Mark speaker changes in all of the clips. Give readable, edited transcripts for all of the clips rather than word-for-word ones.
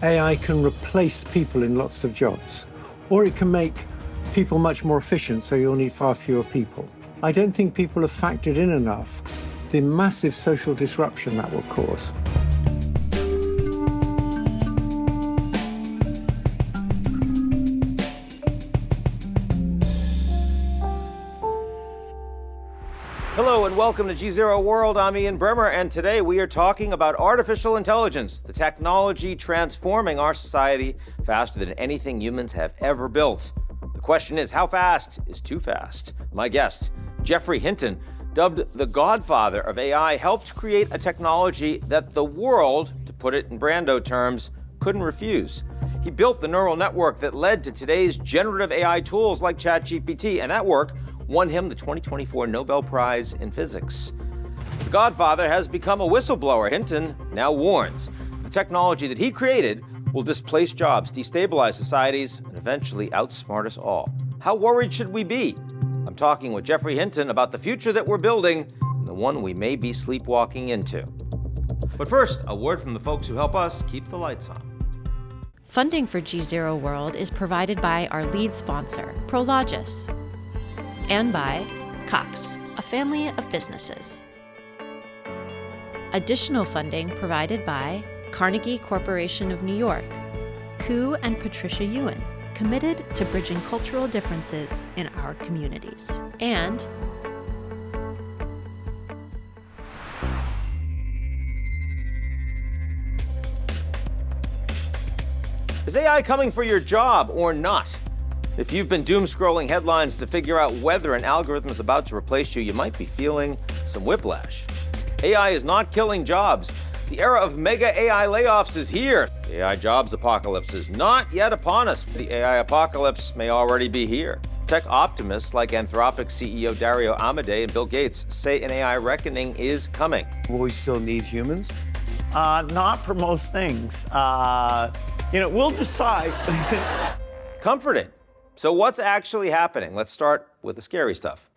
Speaker 1: AI can replace people in lots of jobs, or it can make people much more efficient, so you'll need far fewer people. I don't think people have factored in enough the massive social disruption that will cause.
Speaker 2: Hello and welcome to GZERO World. I'm Ian Bremmer, and today we are talking about artificial intelligence, the technology transforming our society faster than anything humans have ever built. The question is, how fast is too fast? My guest, Jeffrey Hinton, dubbed the Godfather of AI, helped create a technology that the world, to put it in Brando terms, couldn't refuse. He built the neural network that led to today's generative AI tools like ChatGPT, and that work won him the 2024 Nobel Prize in Physics. The Godfather has become a whistleblower. Hinton now warns the technology that he created will displace jobs, destabilize societies, and eventually outsmart us all. How worried should we be? I'm talking with Jeffrey Hinton about the future that we're building and the one we may be sleepwalking into. But first, a word from the folks who help us keep the lights on.
Speaker 3: Funding for GZERO World is provided by our lead sponsor, Prologis, and by Cox, a family of businesses. Additional funding provided by Carnegie Corporation of New York, Koo and Patricia Ewan, committed to bridging cultural differences in our communities, and
Speaker 2: Is AI coming for your job or not? If you've been doom-scrolling headlines to figure out whether an algorithm is about to replace you, you might be feeling some whiplash. AI is not killing jobs. The era of mega AI layoffs is here. The AI jobs apocalypse is not yet upon us. The AI apocalypse may already be here. Tech optimists like Anthropic CEO Dario Amodei and Bill Gates say an AI reckoning is coming.
Speaker 4: Will we still need humans?
Speaker 5: Not for most things. We'll decide.
Speaker 2: Comforted. So what's actually happening? Let's start with the scary stuff.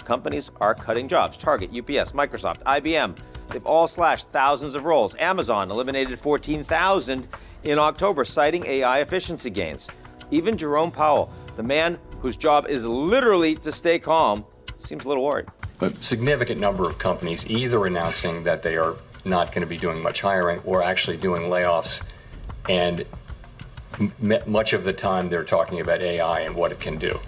Speaker 2: Companies are cutting jobs. Target, UPS, Microsoft, IBM, they've all slashed thousands of roles. Amazon eliminated 14,000 in October, citing AI efficiency gains. Even Jerome Powell, the man whose job is literally to stay calm, seems a little worried.
Speaker 6: A significant number of companies either announcing that they are not going to be doing much hiring or actually doing layoffs, and much of the time they're talking about AI and what it can do.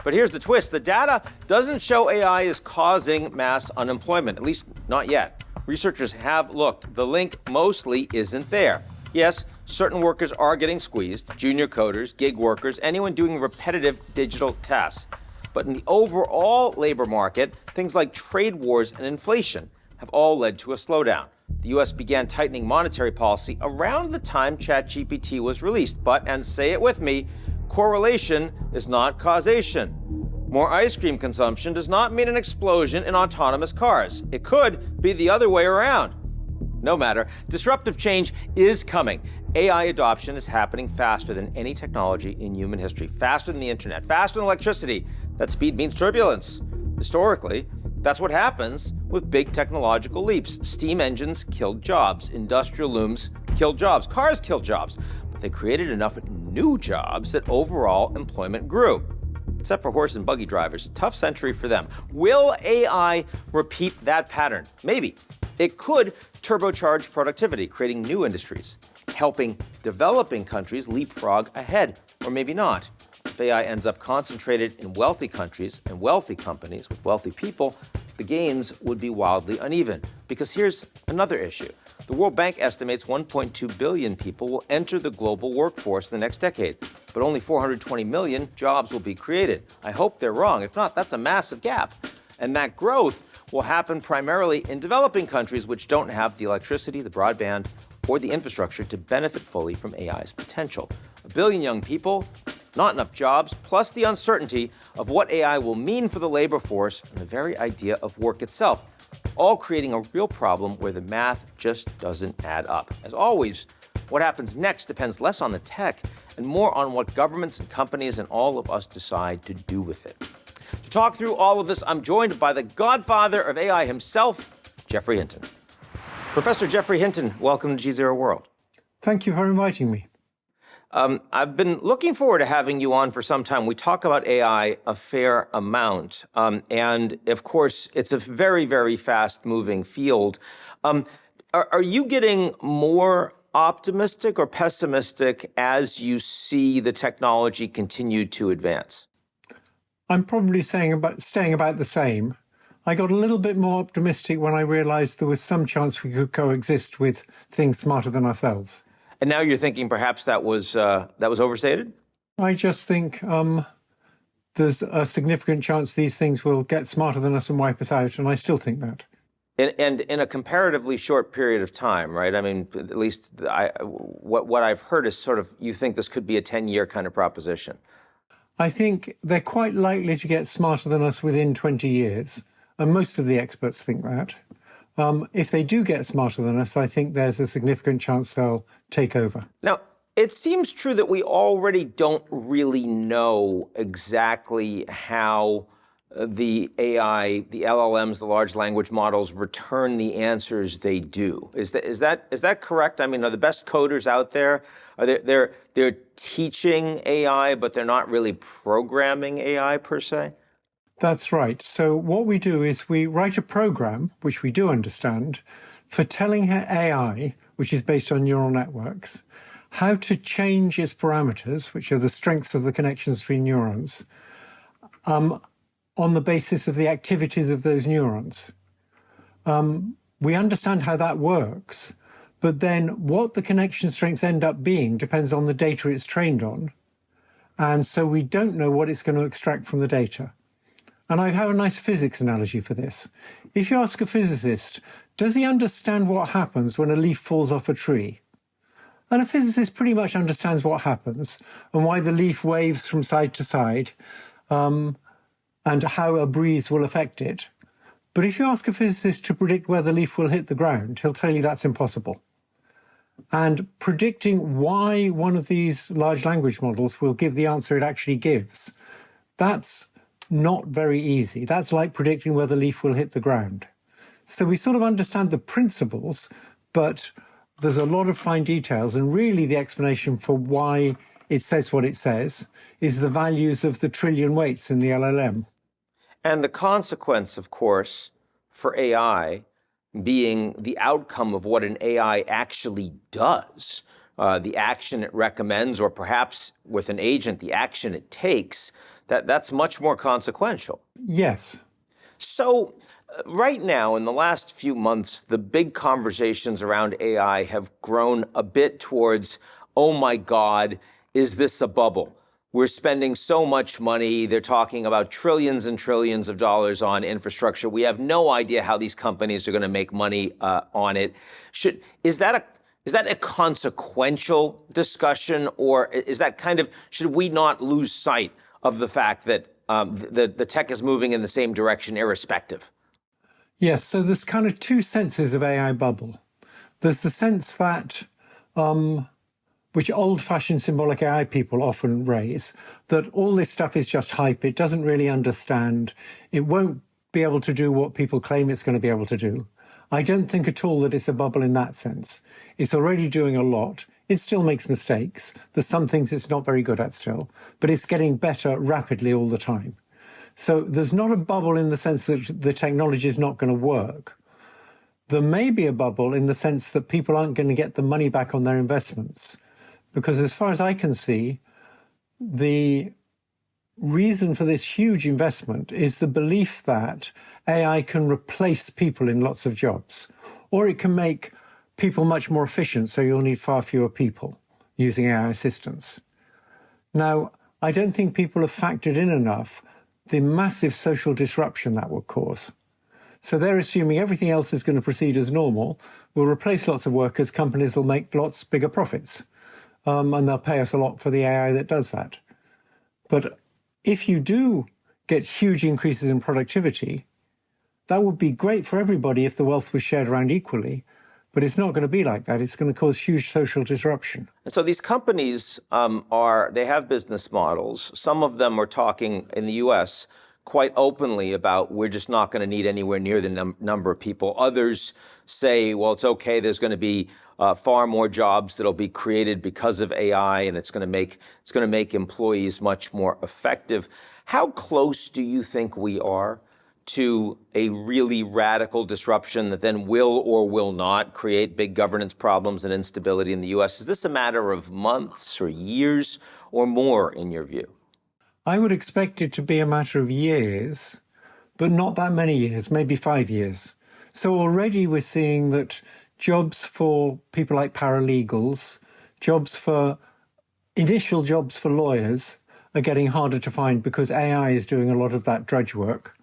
Speaker 2: But here's the twist. The data doesn't show AI is causing mass unemployment, at least not yet. Researchers have looked. The link mostly isn't there. Yes, certain workers are getting squeezed, junior coders, gig workers, anyone doing repetitive digital tasks. But in the overall labor market, things like trade wars and inflation have all led to a slowdown. The U.S. began tightening monetary policy around the time ChatGPT was released. But, and say it with me, correlation is not causation. More ice cream consumption does not mean an explosion in autonomous cars. It could be the other way around. No matter, disruptive change is coming. AI adoption is happening faster than any technology in human history, faster than the internet, faster than electricity. That speed means turbulence. Historically, that's what happens with big technological leaps. Steam engines killed jobs. Industrial looms killed jobs. Cars killed jobs. But they created enough new jobs that overall employment grew. Except for horse and buggy drivers, tough century for them. Will AI repeat that pattern? Maybe. It could turbocharge productivity, creating new industries, helping developing countries leapfrog ahead, or maybe not. If AI ends up concentrated in wealthy countries and wealthy companies with wealthy people, the gains would be wildly uneven. Because here's another issue. The World Bank estimates 1.2 billion people will enter the global workforce in the next decade, but only 420 million jobs will be created. I hope they're wrong. If not, that's a massive gap. And that growth will happen primarily in developing countries which don't have the electricity, the broadband, or the infrastructure to benefit fully from AI's potential. 1 billion young people, not enough jobs, plus the uncertainty of what AI will mean for the labor force and the very idea of work itself, all creating a real problem where the math just doesn't add up. As always, what happens next depends less on the tech and more on what governments and companies and all of us decide to do with it. To talk through all of this, I'm joined by the Godfather of AI himself, Jeffrey Hinton. Professor Jeffrey Hinton, welcome to GZERO World.
Speaker 1: Thank you for inviting me.
Speaker 2: I've been looking forward to having you on for some time. We talk about AI a fair amount. And of course, it's a very, very fast moving field. Are you getting more optimistic or pessimistic as you see the technology continue to advance?
Speaker 1: I'm probably staying about the same. I got a little bit more optimistic when I realized there was some chance we could coexist with things smarter than ourselves.
Speaker 2: And now you're thinking perhaps that was overstated?
Speaker 1: I just think there's a significant chance these things will get smarter than us and wipe us out, and I still think that.
Speaker 2: And in a comparatively short period of time, right? I mean, at least what I've heard is sort of, you think this could be a 10-year kind of proposition.
Speaker 1: I think they're quite likely to get smarter than us within 20 years, and most of the experts think that. If they do get smarter than us, I think there's a significant chance they'll take over.
Speaker 2: Now, it seems true that we already don't really know exactly how the AI, the LLMs, the large language models return the answers they do. Is that correct? I mean, are the best coders out there? Are they're teaching AI, but they're not really programming AI per se?
Speaker 1: That's right. So what we do is we write a program, which we do understand, for telling AI, which is based on neural networks, how to change its parameters, which are the strengths of the connections between neurons, on the basis of the activities of those neurons. We understand how that works, but then what the connection strengths end up being depends on the data it's trained on. And so we don't know what it's going to extract from the data. And I have a nice physics analogy for this. If you ask a physicist, does he understand what happens when a leaf falls off a tree? And a physicist pretty much understands what happens and why the leaf waves from side to side, and how a breeze will affect it. But if you ask a physicist to predict where the leaf will hit the ground, he'll tell you that's impossible. And predicting why one of these large language models will give the answer it actually gives, that's not very easy. That's like predicting where the leaf will hit the ground. So we sort of understand the principles, but there's a lot of fine details, and really the explanation for why it says what it says is the values of the trillion weights in the LLM.
Speaker 2: And the consequence, of course, for AI being the outcome of what an AI actually does, the action it recommends, or perhaps with an agent, the action it takes, that's much more consequential.
Speaker 1: Yes.
Speaker 2: So right now, in the last few months, the big conversations around AI have grown a bit towards, oh my God, is this a bubble? We're spending so much money. They're talking about trillions and trillions of dollars on infrastructure. We have no idea how these companies are going to make money on it. Is that a consequential discussion, or is that kind of, should we not lose sight of the fact that the tech is moving in the same direction irrespective?
Speaker 1: Yes, so there's kind of two senses of AI bubble. There's the sense that, which old-fashioned symbolic AI people often raise, that all this stuff is just hype, it doesn't really understand, it won't be able to do what people claim it's going to be able to do. I don't think at all that it's a bubble in that sense. It's already doing a lot. It still makes mistakes. There's some things it's not very good at still, but it's getting better rapidly all the time. So there's not a bubble in the sense that the technology is not going to work. There may be a bubble in the sense that people aren't going to get the money back on their investments. Because as far as I can see, the reason for this huge investment is the belief that AI can replace people in lots of jobs, or it can make people much more efficient, so you'll need far fewer people using AI assistants. Now, I don't think people have factored in enough the massive social disruption that will cause. So they're assuming everything else is going to proceed as normal, we'll replace lots of workers, companies will make lots bigger profits, and they'll pay us a lot for the AI that does that. But if you do get huge increases in productivity, that would be great for everybody if the wealth was shared around equally. But it's not going to be like that. It's going to cause huge social disruption.
Speaker 2: And so these companies they have business models. Some of them are talking in the US quite openly about we're just not going to need anywhere near the number of people. Others say, well, it's okay, there's going to be far more jobs that'll be created because of AI, and it's going to make employees much more effective. How close do you think we are to a really radical disruption that then will or will not create big governance problems and instability in the U.S.? Is this a matter of months or years or more, in your view?
Speaker 1: I would expect it to be a matter of years, but not that many years, maybe 5 years. So already we're seeing that jobs for people like paralegals, initial jobs for lawyers are getting harder to find because AI is doing a lot of that drudge work.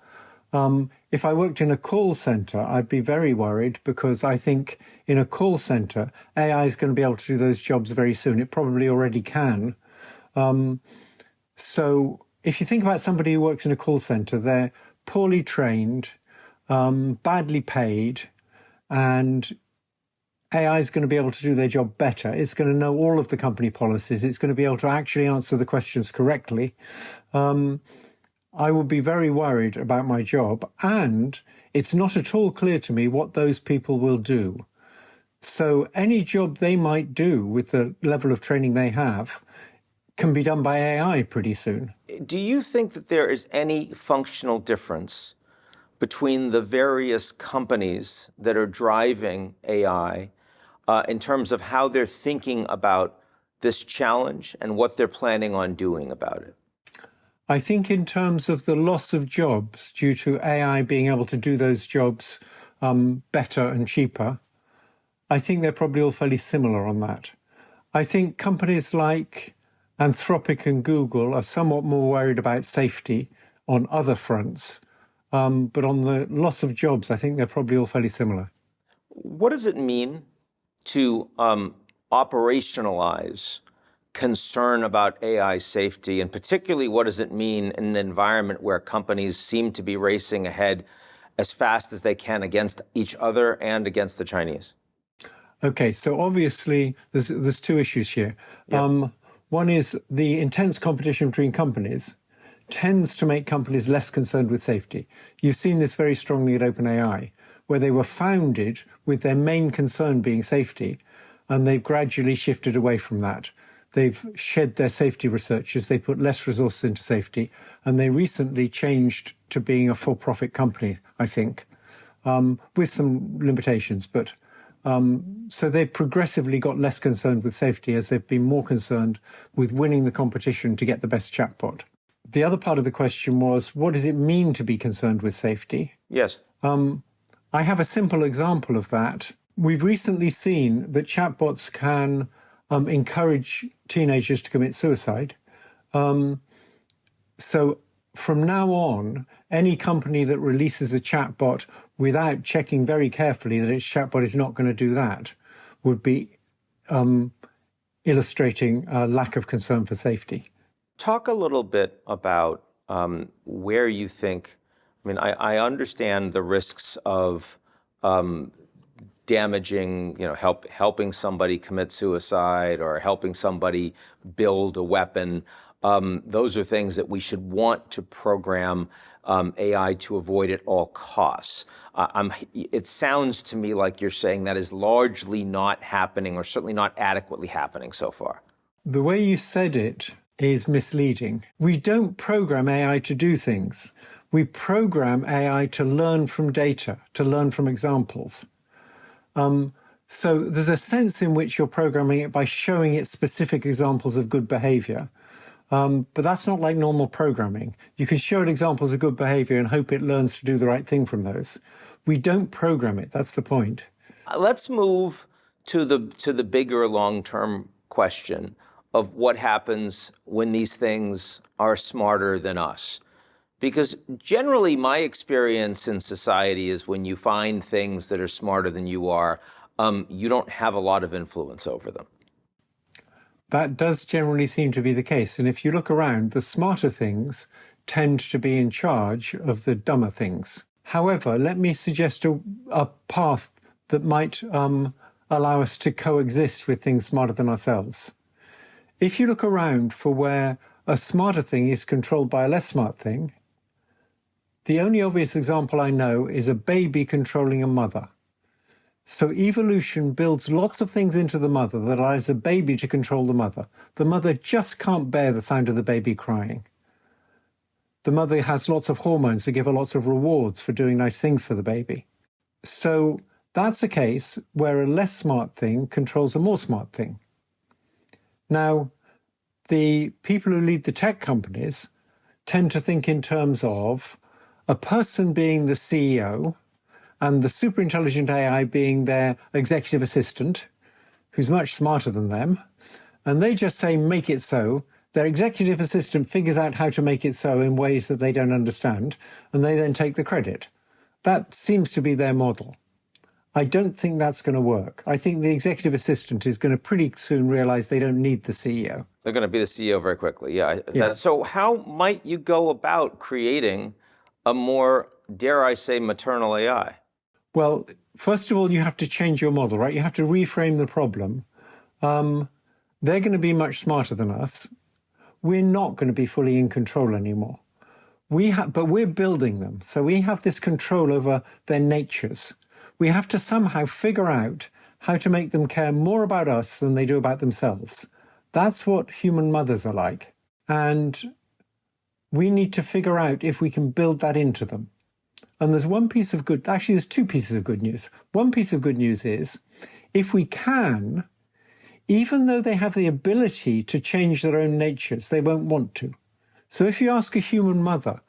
Speaker 1: If I worked in a call center, I'd be very worried because I think in a call center, AI is going to be able to do those jobs very soon. It probably already can. So if you think about somebody who works in a call center, they're poorly trained, badly paid, and AI is going to be able to do their job better. It's going to know all of the company policies. It's going to be able to actually answer the questions correctly. I would be very worried about my job, and it's not at all clear to me what those people will do. So any job they might do with the level of training they have can be done by AI pretty soon.
Speaker 2: Do you think that there is any functional difference between the various companies that are driving AI in terms of how they're thinking about this challenge and what they're planning on doing about it?
Speaker 1: I think in terms of the loss of jobs due to AI being able to do those jobs better and cheaper, I think they're probably all fairly similar on that. I think companies like Anthropic and Google are somewhat more worried about safety on other fronts. But on the loss of jobs, I think they're probably all fairly similar.
Speaker 2: What does it mean to operationalize concern about AI safety? And particularly, what does it mean in an environment where companies seem to be racing ahead as fast as they can against each other and against the Chinese?
Speaker 1: Okay, so obviously there's two issues here.
Speaker 2: Yeah.
Speaker 1: One is the intense competition between companies tends to make companies less concerned with safety. You've seen this very strongly at OpenAI, where they were founded with their main concern being safety, and they've gradually shifted away from that. They've shed their safety researchers, they put less resources into safety, and they recently changed to being a for-profit company, I think, with some limitations. But so they've progressively got less concerned with safety as they've been more concerned with winning the competition to get the best chatbot. The other part of the question was, what does it mean to be concerned with safety?
Speaker 2: Yes.
Speaker 1: I have a simple example of that. We've recently seen that chatbots can encourage teenagers to commit suicide. So from now on, any company that releases a chatbot without checking very carefully that its chatbot is not going to do that would be illustrating a lack of concern for safety.
Speaker 2: Talk a little bit about where you think, I understand the risks of damaging, helping somebody commit suicide or helping somebody build a weapon. Those are things that we should want to program AI to avoid at all costs. It sounds to me like you're saying that is largely not happening, or certainly not adequately happening so far.
Speaker 1: The way you said it is misleading. We don't program AI to do things. We program AI to learn from data, to learn from examples. So there's a sense in which you're programming it by showing it specific examples of good behavior. But that's not like normal programming. You can show it examples of good behavior and hope it learns to do the right thing from those. We don't program it. That's the point.
Speaker 2: Let's move to the bigger long-term question of what happens when these things are smarter than us. Because generally my experience in society is when you find things that are smarter than you are, you don't have a lot of influence over them.
Speaker 1: That does generally seem to be the case. And if you look around, the smarter things tend to be in charge of the dumber things. However, let me suggest a path that might allow us to coexist with things smarter than ourselves. If you look around for where a smarter thing is controlled by a less smart thing, the only obvious example I know is a baby controlling a mother. So evolution builds lots of things into the mother that allows the baby to control the mother. The mother just can't bear the sound of the baby crying. The mother has lots of hormones that give her lots of rewards for doing nice things for the baby. So that's a case where a less smart thing controls a more smart thing. Now, the people who lead the tech companies tend to think in terms of a person being the CEO and the superintelligent AI being their executive assistant, who's much smarter than them. And they just say, make it so. Their executive assistant figures out how to make it so in ways that they don't understand, and they then take the credit. That seems to be their model. I don't think that's going to work. I think the executive assistant is going to pretty soon realize they don't need the CEO.
Speaker 2: They're going to be the CEO very quickly, yeah.
Speaker 1: Yeah.
Speaker 2: So how might you go about creating a more, dare I say, maternal AI?
Speaker 1: Well, first of all, you have to change your model, right? You have to reframe the problem. They're going to be much smarter than us. We're not going to be fully in control anymore. But we're building them. So we have this control over their natures. We have to somehow figure out how to make them care more about us than they do about themselves. That's what human mothers are like. And we need to figure out if we can build that into them. And there's there's two pieces of good news. One piece of good news is, if we can, even though they have the ability to change their own natures, they won't want to. So if you ask a human mother,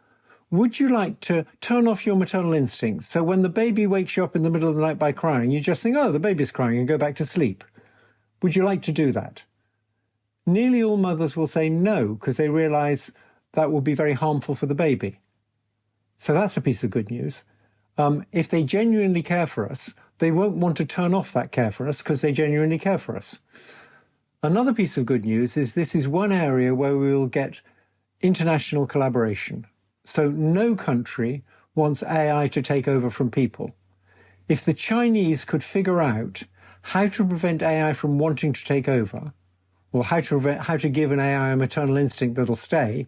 Speaker 1: would you like to turn off your maternal instincts so when the baby wakes you up in the middle of the night by crying, you just think, oh, the baby's crying, and go back to sleep? Would you like to do that? Nearly all mothers will say no, because they realize that will be very harmful for the baby. So that's a piece of good news. If they genuinely care for us, they won't want to turn off that care for us because they genuinely care for us. Another piece of good news is this is one area where we will get international collaboration. So no country wants AI to take over from people. If the Chinese could figure out how to prevent AI from wanting to take over, or how to give an AI a maternal instinct that'll stay,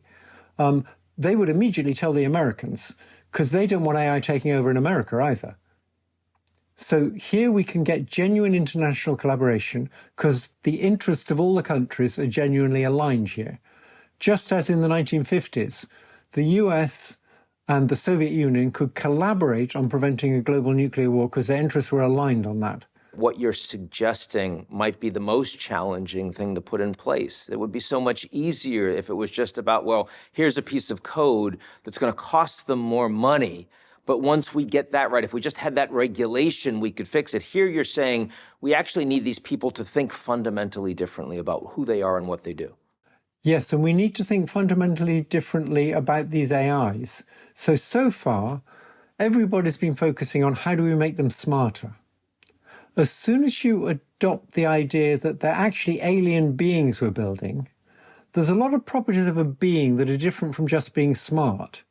Speaker 1: they would immediately tell the Americans, because they don't want AI taking over in America either. So here we can get genuine international collaboration because the interests of all the countries are genuinely aligned here. Just as in the 1950s, the US and the Soviet Union could collaborate on preventing a global nuclear war because their interests were aligned on that.
Speaker 2: What you're suggesting might be the most challenging thing to put in place. It would be so much easier if it was just about, well, here's a piece of code that's going to cost them more money. But once we get that right, if we just had that regulation, we could fix it. Here you're saying we actually need these people to think fundamentally differently about who they are and what they do.
Speaker 1: Yes, and we need to think fundamentally differently about these AIs. So far, everybody's been focusing on how do we make them smarter. As soon as you adopt the idea that they're actually alien beings we're building, there's a lot of properties of a being that are different from just being smart.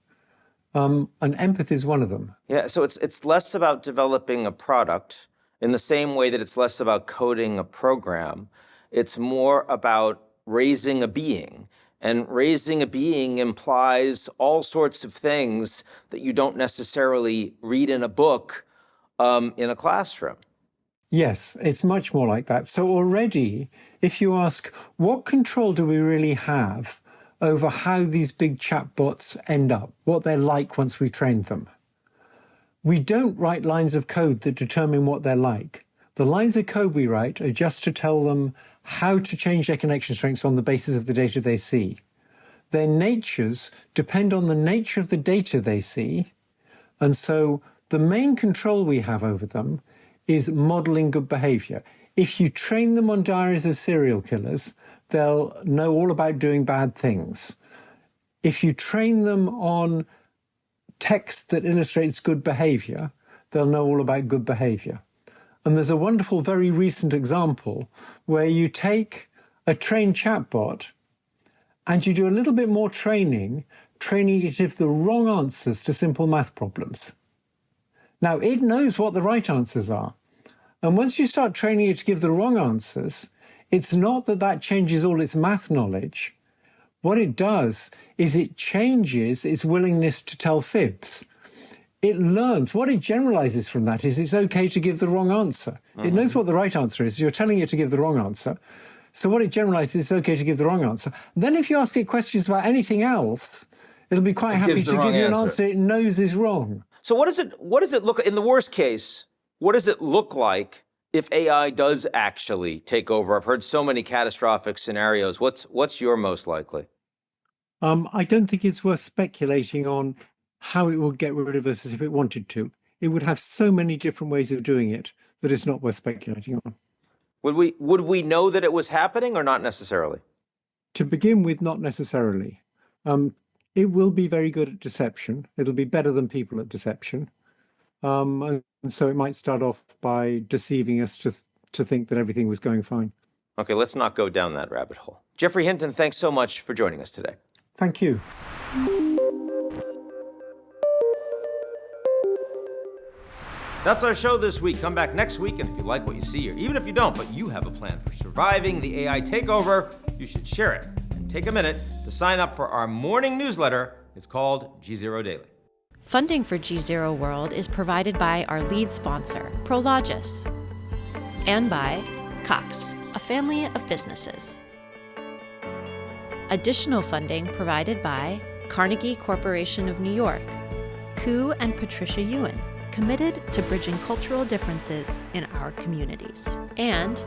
Speaker 1: And empathy is one of them.
Speaker 2: Yeah, so it's less about developing a product in the same way that it's less about coding a program. It's more about raising a being. And raising a being implies all sorts of things that you don't necessarily read in a book in a classroom.
Speaker 1: Yes, it's much more like that. So already, if you ask, what control do we really have over how these big chatbots end up, what they're like once we've trained them? We don't write lines of code that determine what they're like. The lines of code we write are just to tell them how to change their connection strengths on the basis of the data they see. Their natures depend on the nature of the data they see. And so the main control we have over them is modeling good behavior. If you train them on diaries of serial killers, they'll know all about doing bad things. If you train them on text that illustrates good behavior, they'll know all about good behavior. And there's a wonderful, very recent example where you take a trained chatbot and you do a little bit more training it to give the wrong answers to simple math problems. Now, it knows what the right answers are. And once you start training it to give the wrong answers, it's not that changes all its math knowledge. What it does is it changes its willingness to tell fibs. it learns. What it generalizes from that is it's okay to give the wrong answer. It knows what the right answer is. You're telling it to give the wrong answer. So what it generalizes is it's okay to give the wrong answer. Then if you ask it questions about anything else, it'll be quite happy to give you an answer it knows is wrong.
Speaker 2: So what does it look, in the worst case, what does it look like if AI does actually take over? I've heard so many catastrophic scenarios. What's your most likely?
Speaker 1: I don't think it's worth speculating on how it would get rid of us if it wanted to. It would have so many different ways of doing it that it's not worth speculating on.
Speaker 2: Would we know that it was happening or not necessarily?
Speaker 1: To begin with, not necessarily. It will be very good at deception. It'll be better than people at deception. And so it might start off by deceiving us to think that everything was going fine.
Speaker 2: Okay, let's not go down that rabbit hole. Jeffrey Hinton, thanks so much for joining us today.
Speaker 1: Thank you.
Speaker 2: That's our show this week. Come back next week, and if you like what you see, or even if you don't, but you have a plan for surviving the AI takeover, you should share it. And take a minute to sign up for our morning newsletter. It's called GZERO Daily.
Speaker 3: Funding for GZERO World is provided by our lead sponsor, Prologis, and by Cox, a family of businesses. Additional funding provided by Carnegie Corporation of New York, Ku and Patricia Ewan, committed to bridging cultural differences in our communities, and